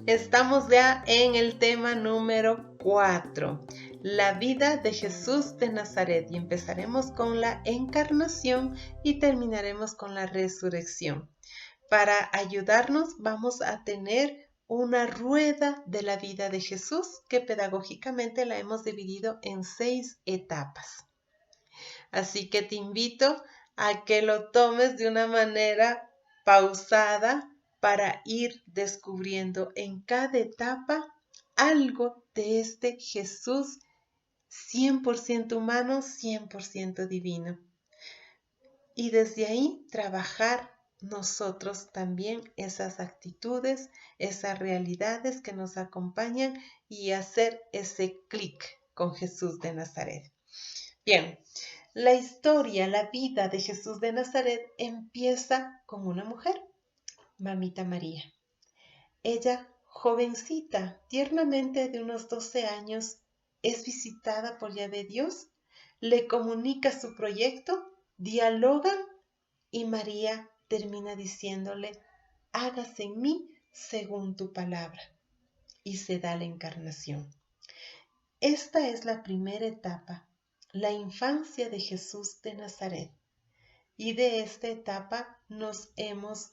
Estamos ya en el tema número 4, la vida de Jesús de Nazaret, y empezaremos con la encarnación y terminaremos con la resurrección. Para ayudarnos vamos a tener una rueda de la vida de Jesús que pedagógicamente la hemos dividido en 6 etapas. Así que te invito a que lo tomes de una manera pausada para ir descubriendo en cada etapa algo de este Jesús 100% humano, 100% divino. Y desde ahí trabajar nosotros también esas actitudes, esas realidades que nos acompañan y hacer ese clic con Jesús de Nazaret. Bien, la historia, la vida de Jesús de Nazaret empieza con una mujer, Mamita María. Ella, jovencita, tiernamente de unos 12 años, es visitada por Yahvé Dios, le comunica su proyecto, dialogan y María termina diciéndole, hágase en mí según tu palabra. Y se da la encarnación. Esta es la primera etapa, la infancia de Jesús de Nazaret. Y de esta etapa nos hemos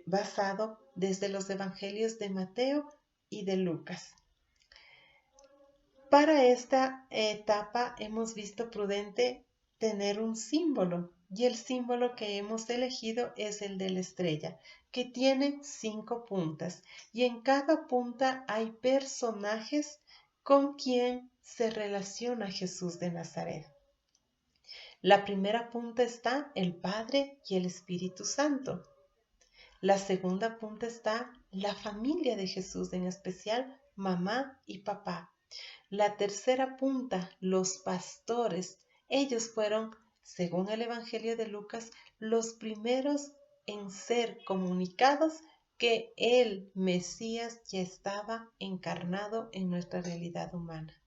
basado desde los evangelios de Mateo y de Lucas. Para esta etapa hemos visto prudente tener un símbolo, y el símbolo que hemos elegido es el de la estrella, que tiene 5 puntas, y en cada punta hay personajes con quien se relaciona Jesús de Nazaret. La primera punta está el Padre y el Espíritu Santo. La segunda punta está la familia de Jesús, en especial mamá y papá. La tercera punta, los pastores. Ellos fueron, según el Evangelio de Lucas, los primeros en ser comunicados que el Mesías ya estaba encarnado en nuestra realidad humana.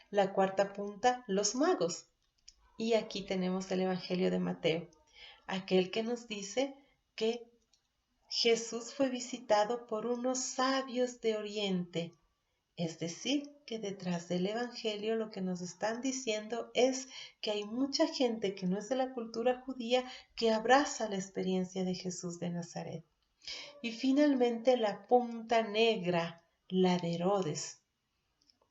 La cuarta punta, los magos. Y aquí tenemos el Evangelio de Mateo, aquel que nos dice que Jesús fue visitado por unos sabios de Oriente. Es decir, que detrás del Evangelio lo que nos están diciendo es que hay mucha gente que no es de la cultura judía que abraza la experiencia de Jesús de Nazaret. Y finalmente la punta negra, la de Herodes.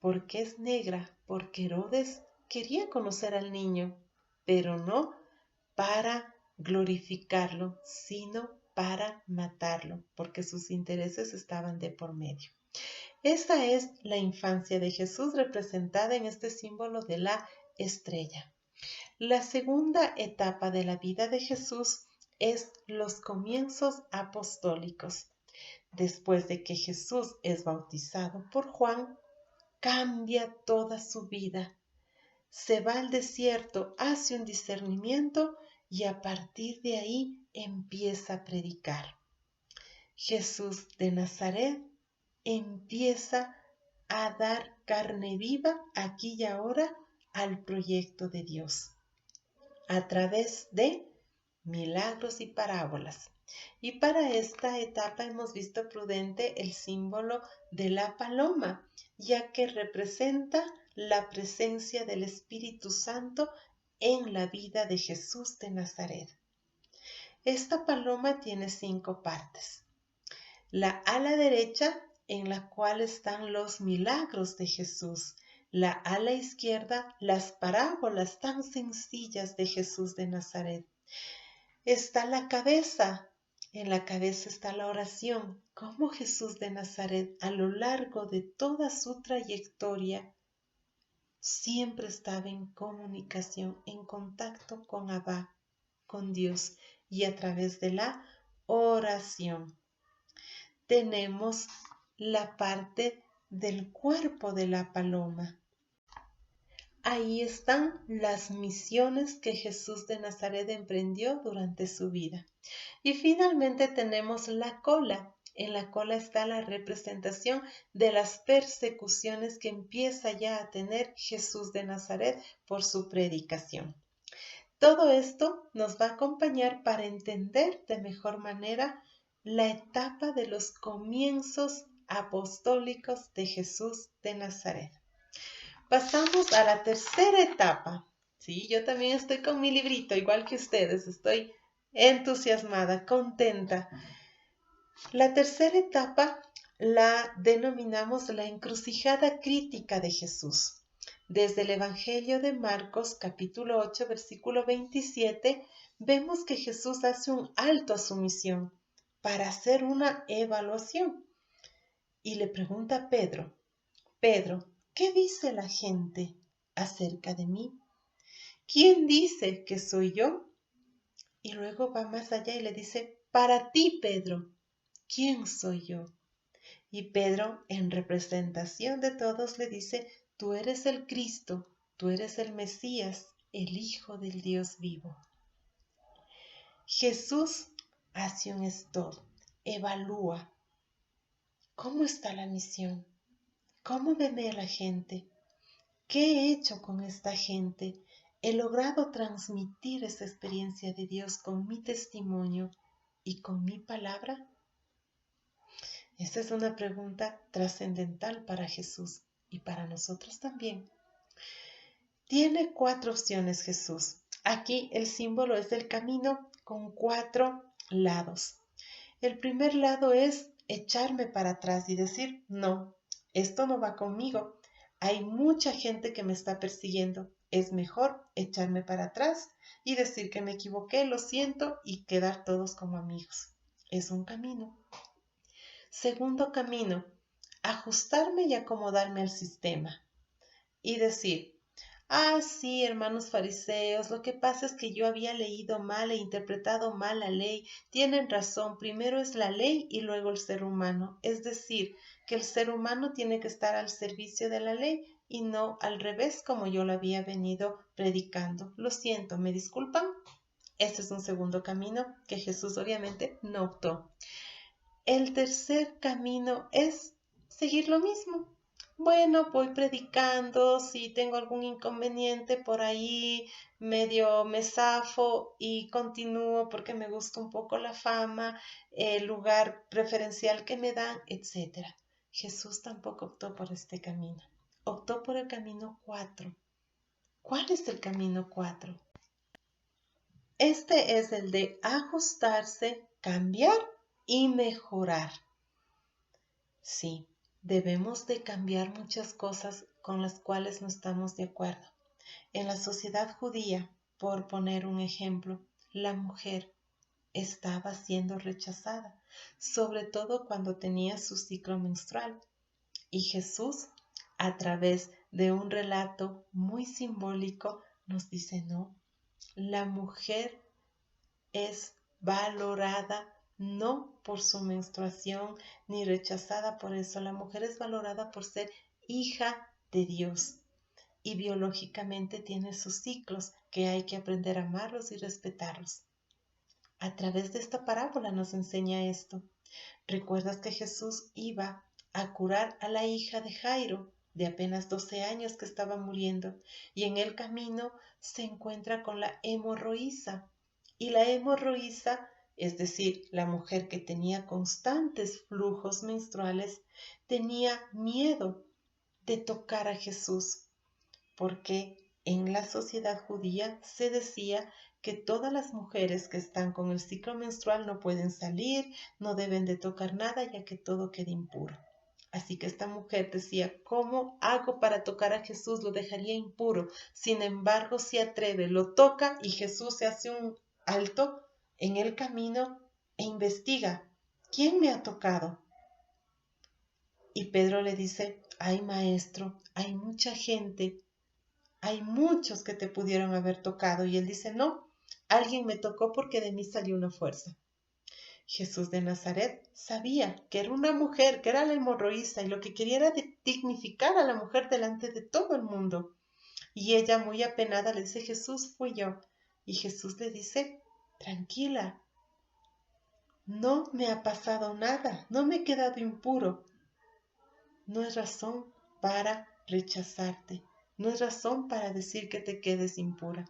¿Por qué es negra? Porque Herodes quería conocer al niño, pero no para glorificarlo, sino para matarlo, porque sus intereses estaban de por medio. Esta es la infancia de Jesús representada en este símbolo de la estrella. La segunda etapa de la vida de Jesús es los comienzos apostólicos. Después de que Jesús es bautizado por Juan, cambia toda su vida. Se va al desierto, hace un discernimiento y a partir de ahí empieza a predicar. Jesús de Nazaret empieza a dar carne viva aquí y ahora al proyecto de Dios a través de milagros y parábolas. Y para esta etapa hemos visto prudente el símbolo de la paloma, ya que representa la presencia del Espíritu Santo en la vida de Jesús de Nazaret. Esta paloma tiene 5 partes. La ala derecha, en la cual están los milagros de Jesús. La ala izquierda, las parábolas tan sencillas de Jesús de Nazaret. Está la cabeza, en la cabeza está la oración. Cómo Jesús de Nazaret, a lo largo de toda su trayectoria, siempre estaba en comunicación, en contacto con Abba, con Dios, y a través de la oración. Tenemos la parte del cuerpo de la paloma. Ahí están las misiones que Jesús de Nazaret emprendió durante su vida. Y finalmente tenemos la cola. En la cola está la representación de las persecuciones que empieza ya a tener Jesús de Nazaret por su predicación. Todo esto nos va a acompañar para entender de mejor manera la etapa de los comienzos apostólicos de Jesús de Nazaret. Pasamos a la tercera etapa. Sí, yo también estoy con mi librito, igual que ustedes. Estoy entusiasmada, contenta. La tercera etapa la denominamos la encrucijada crítica de Jesús. Desde el Evangelio de Marcos, capítulo 8, versículo 27, vemos que Jesús hace un alto a su misión para hacer una evaluación. Y le pregunta a Pedro, Pedro, ¿qué dice la gente acerca de mí? ¿Quién dice que soy yo? Y luego va más allá y le dice, para ti, Pedro, ¿quién soy yo? Y Pedro, en representación de todos, le dice, tú eres el Cristo, tú eres el Mesías, el Hijo del Dios vivo. Jesús hace un stop, evalúa. ¿Cómo está la misión? ¿Cómo me ve la gente? ¿Qué he hecho con esta gente? ¿He logrado transmitir esa experiencia de Dios con mi testimonio y con mi palabra? Esta es una pregunta trascendental para Jesús y para nosotros también. Tiene 4 opciones Jesús. Aquí el símbolo es el camino con 4 lados. El primer lado es echarme para atrás y decir, no, esto no va conmigo. Hay mucha gente que me está persiguiendo. Es mejor echarme para atrás y decir que me equivoqué, lo siento y quedar todos como amigos. Es un camino. Segundo camino, ajustarme y acomodarme al sistema y decir, sí, hermanos fariseos, lo que pasa es que yo había leído mal e interpretado mal la ley. Tienen razón, primero es la ley y luego el ser humano. Es decir, que el ser humano tiene que estar al servicio de la ley y no al revés como yo lo había venido predicando. Lo siento, ¿me disculpan? Este es un segundo camino que Jesús obviamente no optó. El tercer camino es seguir lo mismo. Bueno, voy predicando, si tengo algún inconveniente por ahí, medio me zafo y continúo porque me gusta un poco la fama, el lugar preferencial que me dan, etc. Jesús tampoco optó por este camino. Optó por el camino 4. ¿Cuál es el camino 4? Este es el de ajustarse, cambiar y mejorar. Sí, debemos de cambiar muchas cosas con las cuales no estamos de acuerdo. En la sociedad judía, por poner un ejemplo, la mujer estaba siendo rechazada, sobre todo cuando tenía su ciclo menstrual. Y Jesús, a través de un relato muy simbólico, nos dice, no, la mujer es valorada no por su menstruación ni rechazada por eso. La mujer es valorada por ser hija de Dios y biológicamente tiene sus ciclos que hay que aprender a amarlos y respetarlos. A través de esta parábola nos enseña esto. ¿Recuerdas que Jesús iba a curar a la hija de Jairo, de apenas 12 años que estaba muriendo, y en el camino se encuentra con la hemorroísa? Y la hemorroísa, es decir, la mujer que tenía constantes flujos menstruales, tenía miedo de tocar a Jesús, porque en la sociedad judía se decía que todas las mujeres que están con el ciclo menstrual no pueden salir, no deben de tocar nada, ya que todo queda impuro. Así que esta mujer decía, ¿cómo hago para tocar a Jesús? Lo dejaría impuro. Sin embargo, se atreve, lo toca y Jesús se hace un alto en el camino e investiga, ¿quién me ha tocado? Y Pedro le dice, ay maestro, hay mucha gente, hay muchos que te pudieron haber tocado. Y él dice, no, alguien me tocó porque de mí salió una fuerza. Jesús de Nazaret sabía que era una mujer, que era la hemorroísa, y lo que quería era dignificar a la mujer delante de todo el mundo. Y ella, muy apenada, le dice, Jesús, fui yo. Y Jesús le dice, tranquila, no me ha pasado nada, no me he quedado impuro. No es razón para rechazarte, no es razón para decir que te quedes impura.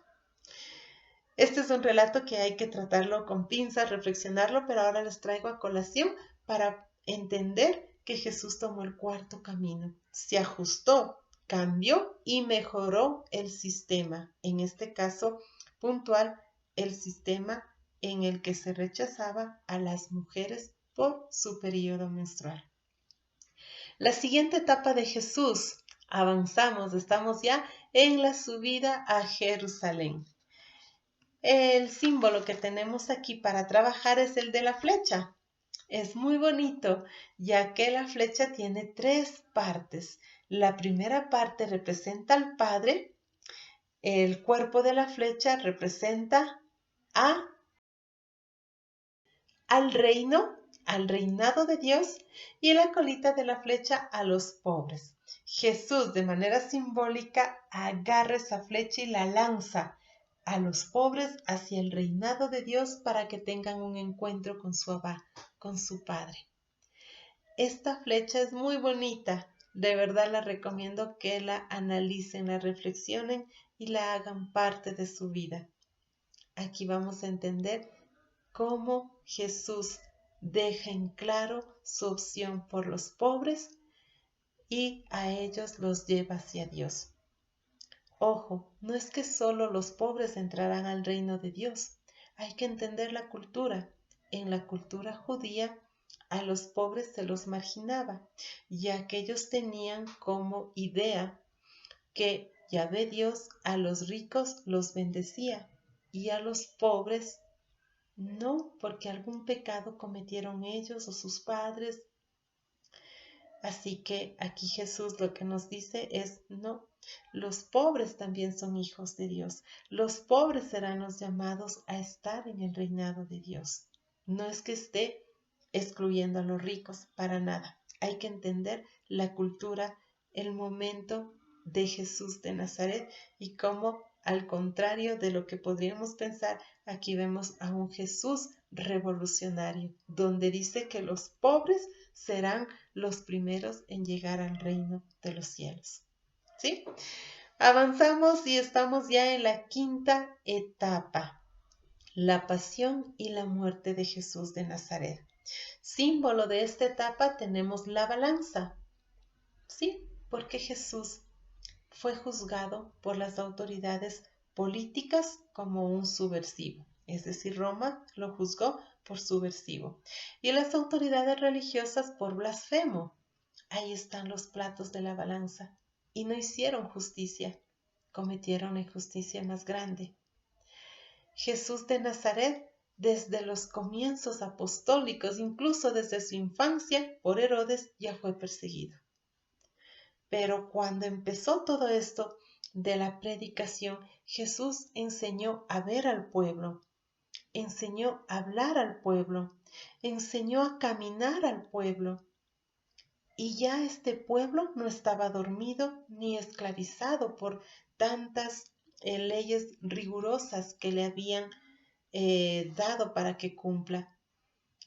Este es un relato que hay que tratarlo con pinzas, reflexionarlo, pero ahora les traigo a colación para entender que Jesús tomó el cuarto camino, se ajustó, cambió y mejoró el sistema, en este caso puntual, el sistema en el que se rechazaba a las mujeres por su periodo menstrual. La siguiente etapa de Jesús, avanzamos, estamos ya en la subida a Jerusalén. El símbolo que tenemos aquí para trabajar es el de la flecha. Es muy bonito, ya que la flecha tiene 3 partes. La primera parte representa al Padre, el cuerpo de la flecha representa al reino, al reinado de Dios, y la colita de la flecha a los pobres. Jesús, de manera simbólica, agarra esa flecha y la lanza a los pobres hacia el reinado de Dios para que tengan un encuentro con su Abba, con su Padre. Esta flecha es muy bonita, de verdad la recomiendo que la analicen, la reflexionen y la hagan parte de su vida. Aquí vamos a entender cómo Jesús deja en claro su opción por los pobres y a ellos los lleva hacia Dios. Ojo, no es que solo los pobres entrarán al reino de Dios. Hay que entender la cultura. En la cultura judía, a los pobres se los marginaba, ya que ellos tenían como idea que Yahvé Dios a los ricos los bendecía y a los pobres no, porque algún pecado cometieron ellos o sus padres. Así que aquí Jesús lo que nos dice es, no, los pobres también son hijos de Dios. Los pobres serán los llamados a estar en el reinado de Dios. No es que esté excluyendo a los ricos, para nada. Hay que entender la cultura, el momento de Jesús de Nazaret y cómo, al contrario de lo que podríamos pensar, aquí vemos a un Jesús revolucionario, donde dice que los pobres serán los primeros en llegar al reino de los cielos. ¿Sí? Avanzamos y estamos ya en la quinta etapa, la pasión y la muerte de Jesús de Nazaret. Símbolo de esta etapa tenemos la balanza. ¿Sí? Porque Jesús fue juzgado por las autoridades políticas como un subversivo. Es decir, Roma lo juzgó por subversivo. Y las autoridades religiosas por blasfemo. Ahí están los platos de la balanza. Y no hicieron justicia. Cometieron la injusticia más grande. Jesús de Nazaret, desde los comienzos apostólicos, incluso desde su infancia, por Herodes ya fue perseguido. Pero cuando empezó todo esto de la predicación, Jesús enseñó a ver al pueblo, enseñó a hablar al pueblo, enseñó a caminar al pueblo. Y ya este pueblo no estaba dormido ni esclavizado por tantas leyes rigurosas que le habían dado para que cumpla.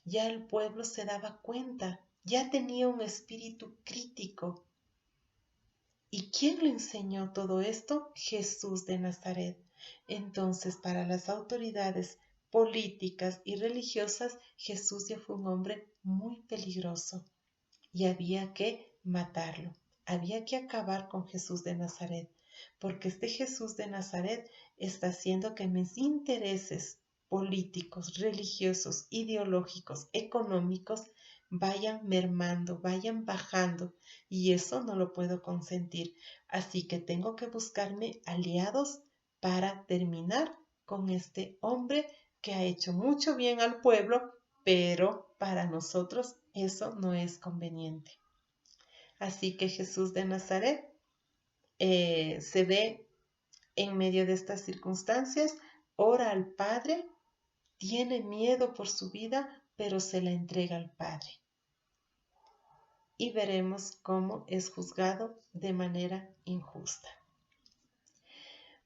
Ya el pueblo se daba cuenta, ya tenía un espíritu crítico. ¿Y quién le enseñó todo esto? Jesús de Nazaret. Entonces, para las autoridades políticas y religiosas, Jesús ya fue un hombre muy peligroso y había que matarlo. Había que acabar con Jesús de Nazaret, porque este Jesús de Nazaret está haciendo que mis intereses políticos, religiosos, ideológicos, económicos vayan mermando, vayan bajando, y eso no lo puedo consentir. Así que tengo que buscarme aliados para terminar con este hombre que ha hecho mucho bien al pueblo, pero para nosotros eso no es conveniente. Así que Jesús de Nazaret se ve en medio de estas circunstancias, ora al Padre, tiene miedo por su vida, pero se la entrega al Padre. Y veremos cómo es juzgado de manera injusta.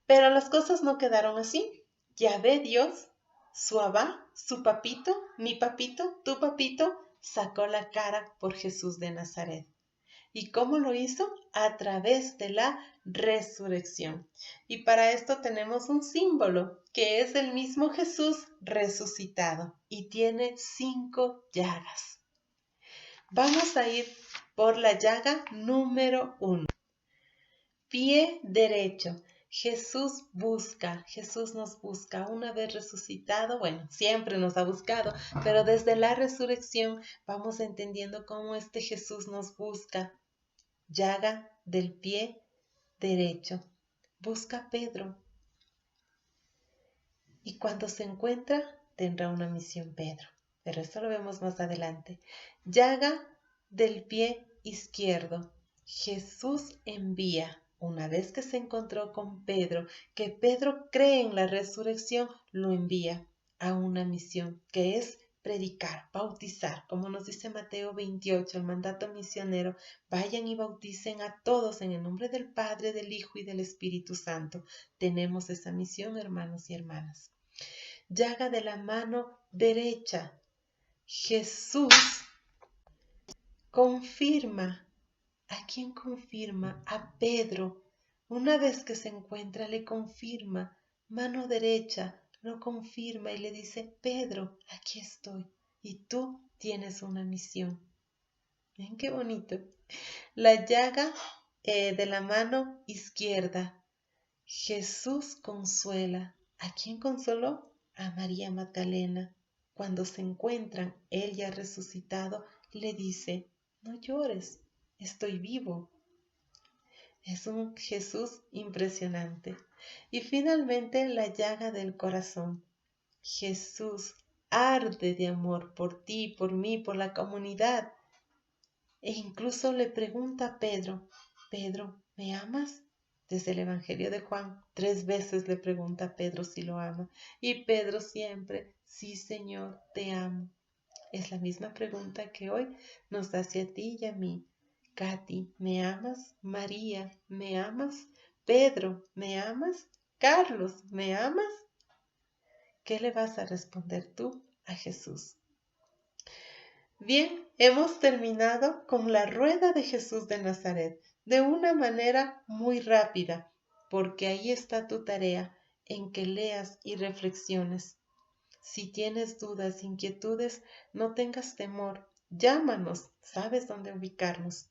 Pero las cosas no quedaron así. Yahvé Dios, su Abba, su papito, mi papito, tu papito, sacó la cara por Jesús de Nazaret. ¿Y cómo lo hizo? A través de la resurrección. Y para esto tenemos un símbolo, que es el mismo Jesús resucitado y tiene 5 llagas. Vamos a ir por la llaga número 1. Pie derecho. Jesús nos busca. Una vez resucitado, bueno, siempre nos ha buscado, pero desde la resurrección vamos entendiendo cómo este Jesús nos busca. Llaga del pie derecho. Busca a Pedro. Y cuando se encuentra, tendrá una misión Pedro. Pero esto lo vemos más adelante. Llaga del pie izquierdo. Jesús envía. Una vez que se encontró con Pedro, que Pedro cree en la resurrección, lo envía a una misión que es predicar, bautizar, como nos dice Mateo 28, el mandato misionero. Vayan y bauticen a todos en el nombre del Padre, del Hijo y del Espíritu Santo. Tenemos esa misión, hermanos y hermanas. Llaga de la mano derecha. Jesús confirma. ¿A quién confirma? A Pedro. Una vez que se encuentra, le confirma. Mano derecha, lo confirma y le dice, Pedro, aquí estoy. Y tú tienes una misión. ¿Ven qué bonito? La llaga de la mano izquierda. Jesús consuela. ¿A quién consoló? A María Magdalena. Cuando se encuentran, él ya resucitado, le dice, no llores, estoy vivo. Es un Jesús impresionante. Y finalmente la llaga del corazón. Jesús arde de amor por ti, por mí, por la comunidad. E incluso le pregunta a Pedro, Pedro, ¿me amas? Desde el Evangelio de Juan, 3 veces le pregunta a Pedro si lo ama. Y Pedro siempre, sí Señor, te amo. Es la misma pregunta que hoy nos hace a ti y a mí. Katy, ¿me amas? María, ¿me amas? Pedro, ¿me amas? Carlos, ¿me amas? ¿Qué le vas a responder tú a Jesús? Bien, hemos terminado con la rueda de Jesús de Nazaret de una manera muy rápida, porque ahí está tu tarea en que leas y reflexiones. Si tienes dudas, inquietudes, no tengas temor, llámanos, sabes dónde ubicarnos.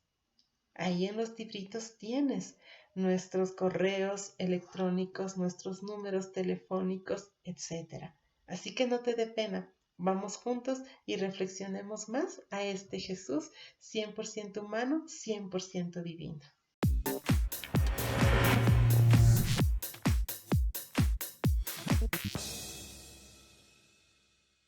Ahí en los libritos tienes nuestros correos electrónicos, nuestros números telefónicos, etc. Así que no te dé pena. Vamos juntos y reflexionemos más a este Jesús 100% humano, 100% divino.